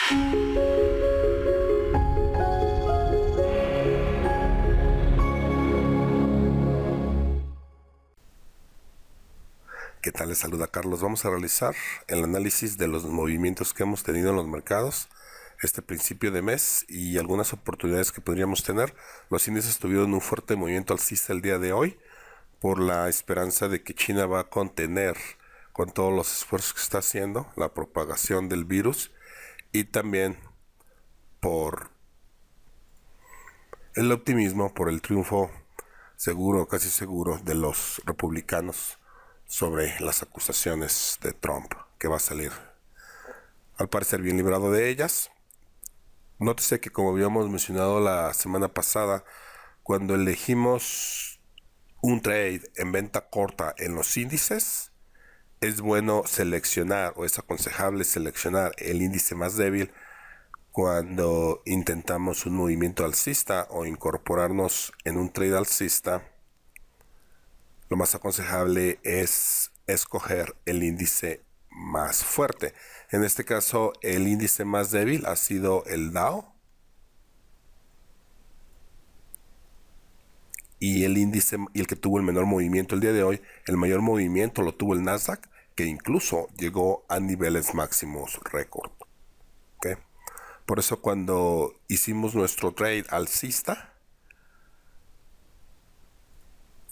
¿Qué tal? Les saluda Carlos. Vamos a realizar el análisis de los movimientos que hemos tenido en los mercados este principio de mes y algunas oportunidades que podríamos tener. Los índices tuvieron un fuerte movimiento alcista el día de hoy por la esperanza de que China va a contener con todos los esfuerzos que está haciendo la propagación del virus y también por el optimismo, por el triunfo seguro, casi seguro, de los republicanos sobre las acusaciones de Trump, que va a salir al parecer bien librado de ellas. Nótese que, como habíamos mencionado la semana pasada, cuando elegimos un trade en venta corta en los índices, es bueno seleccionar, o es aconsejable seleccionar el índice más débil cuando intentamos un movimiento alcista o incorporarnos en un trade alcista. Lo más aconsejable es escoger el índice más fuerte. En este caso, el índice más débil ha sido el Dow. Y el que tuvo el menor movimiento el día de hoy, el mayor movimiento lo tuvo el Nasdaq, que incluso llegó a niveles máximos récord. ¿Okay? Por eso, cuando hicimos nuestro trade alcista,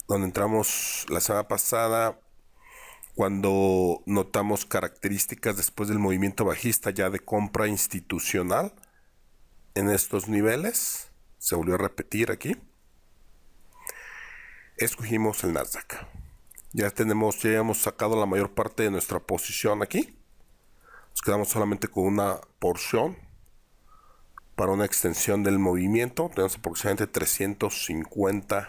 donde entramos la semana pasada, cuando notamos características después del movimiento bajista ya de compra institucional en estos niveles, se volvió a repetir aquí, escogimos el Nasdaq. Ya hemos sacado la mayor parte de nuestra posición aquí. Nos quedamos solamente con una porción para una extensión del movimiento. Tenemos aproximadamente 350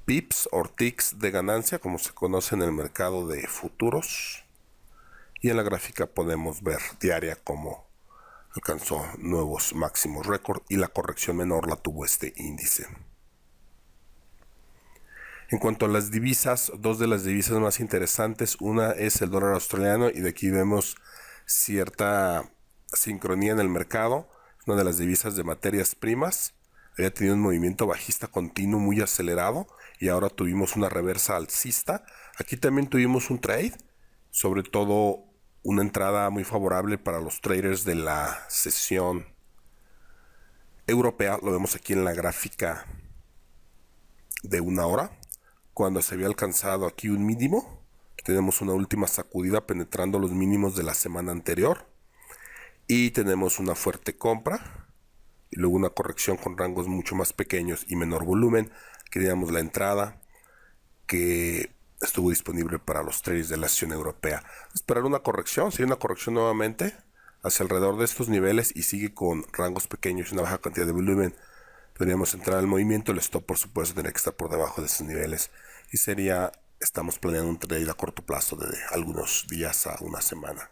pips o ticks de ganancia, como se conoce en el mercado de futuros. Y en la gráfica podemos ver diaria cómo alcanzó nuevos máximos récord y la corrección menor la tuvo este índice. En cuanto a las divisas, dos de las divisas más interesantes, una es el dólar australiano, y de aquí vemos cierta sincronía en el mercado. Una de las divisas de materias primas había tenido un movimiento bajista continuo muy acelerado y ahora tuvimos una reversa alcista. Aquí también tuvimos un trade, sobre todo una entrada muy favorable para los traders de la sesión europea. Lo vemos aquí en la gráfica de una hora, cuando se había alcanzado aquí un mínimo. Tenemos una última sacudida penetrando los mínimos de la semana anterior y tenemos una fuerte compra y luego una corrección con rangos mucho más pequeños y menor volumen. Aquí teníamos la entrada que estuvo disponible para los traders de la sesión europea. Esperar una corrección, si hay una corrección nuevamente hacia alrededor de estos niveles y sigue con rangos pequeños y una baja cantidad de volumen, podríamos entrar al movimiento. El stop, por supuesto, tendría que estar por debajo de esos niveles y estamos planeando un trade a corto plazo de algunos días a una semana.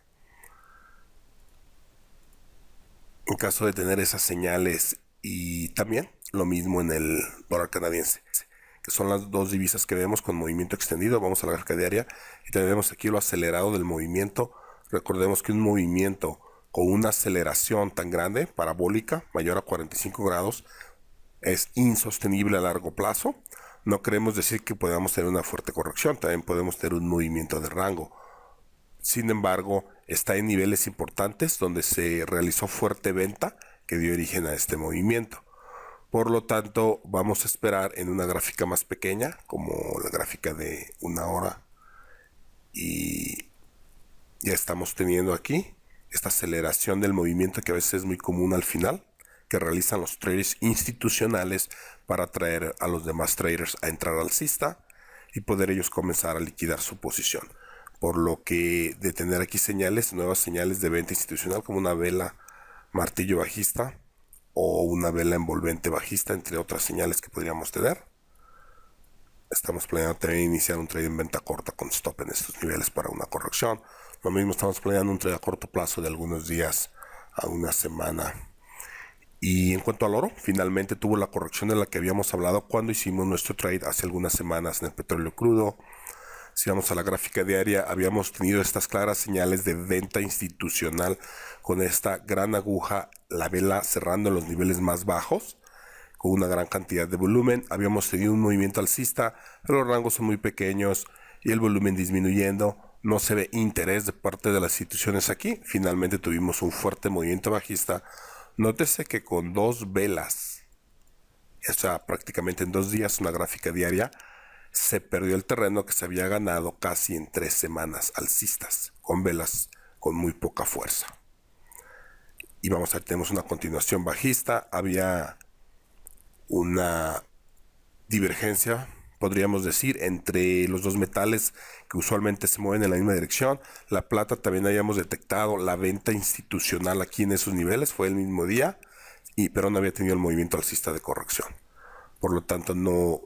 En caso de tener esas señales, y también lo mismo en el dólar canadiense, que son las dos divisas que vemos con movimiento extendido. Vamos a la gráfica diaria y también vemos aquí lo acelerado del movimiento. Recordemos que un movimiento con una aceleración tan grande, parabólica, mayor a 45 grados, es insostenible a largo plazo. No queremos decir que podamos tener una fuerte corrección, también podemos tener un movimiento de rango. Sin embargo, está en niveles importantes donde se realizó fuerte venta que dio origen a este movimiento. Por lo tanto, vamos a esperar en una gráfica más pequeña, como la gráfica de una hora, y ya estamos teniendo aquí esta aceleración del movimiento que a veces es muy común al final, que realizan los traders institucionales para atraer a los demás traders a entrar alcista y poder ellos comenzar a liquidar su posición. Por lo que de tener aquí nuevas señales de venta institucional, como una vela martillo bajista o una vela envolvente bajista, entre otras señales que podríamos tener, estamos planeando también iniciar un trade en venta corta con stop en estos niveles para una corrección. Lo mismo, estamos planeando un trade a corto plazo de algunos días a una semana. Y en cuanto al oro, finalmente tuvo la corrección de la que habíamos hablado cuando hicimos nuestro trade hace algunas semanas en el petróleo crudo. Si vamos a la gráfica diaria, habíamos tenido estas claras señales de venta institucional con esta gran aguja, la vela cerrando en los niveles más bajos, con una gran cantidad de volumen. Habíamos tenido un movimiento alcista, pero los rangos son muy pequeños y el volumen disminuyendo. No se ve interés de parte de las instituciones aquí. Finalmente tuvimos un fuerte movimiento bajista. Nótese que con dos velas, o sea, prácticamente en 2 días, una gráfica diaria, se perdió el terreno que se había ganado casi en 3 semanas alcistas, con velas con muy poca fuerza. Y vamos a ver, tenemos una continuación bajista. Había una divergencia, podríamos decir, entre los dos metales que usualmente se mueven en la misma dirección. La plata también habíamos detectado la venta institucional aquí en esos niveles, fue el mismo día, pero no había tenido el movimiento alcista de corrección. Por lo tanto, no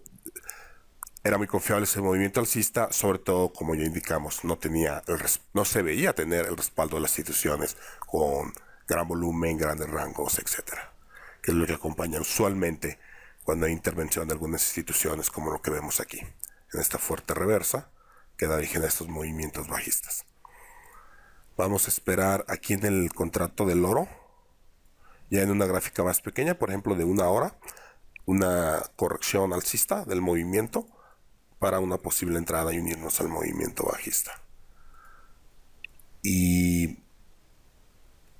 era muy confiable ese movimiento alcista, sobre todo, como ya indicamos, no se veía tener el respaldo de las instituciones con gran volumen, grandes rangos, etcétera, que es lo que acompaña usualmente cuando hay intervención de algunas instituciones, como lo que vemos aquí, en esta fuerte reversa que da origen a estos movimientos bajistas. Vamos a esperar aquí en el contrato del oro, ya en una gráfica más pequeña, por ejemplo de 1 hora, una corrección alcista del movimiento para una posible entrada y unirnos al movimiento bajista. Y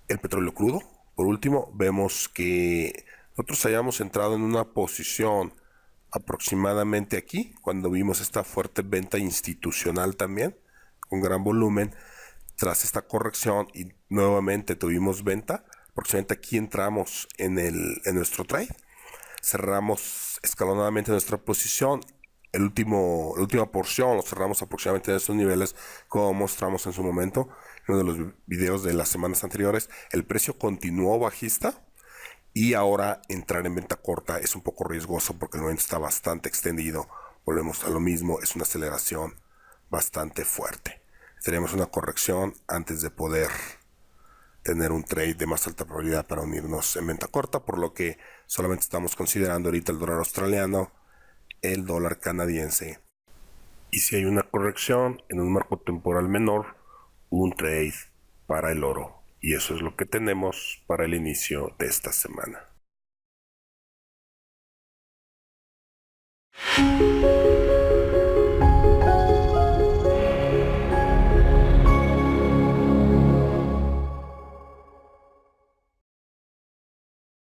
el petróleo crudo, por último, vemos que nosotros hayamos entrado en una posición aproximadamente aquí, cuando vimos esta fuerte venta institucional también, con gran volumen, tras esta corrección y nuevamente tuvimos venta, aproximadamente aquí entramos en nuestro trade, cerramos escalonadamente nuestra posición, la última porción lo cerramos aproximadamente en estos niveles, como mostramos en su momento en uno de los videos de las semanas anteriores. El precio continuó bajista y ahora entrar en venta corta es un poco riesgoso porque el movimiento está bastante extendido. Volvemos a lo mismo, es una aceleración bastante fuerte. Tenemos una corrección antes de poder tener un trade de más alta probabilidad para unirnos en venta corta, por lo que solamente estamos considerando ahorita el dólar australiano, el dólar canadiense, y si hay una corrección en un marco temporal menor, un trade para el oro. Y eso es lo que tenemos para el inicio de esta semana.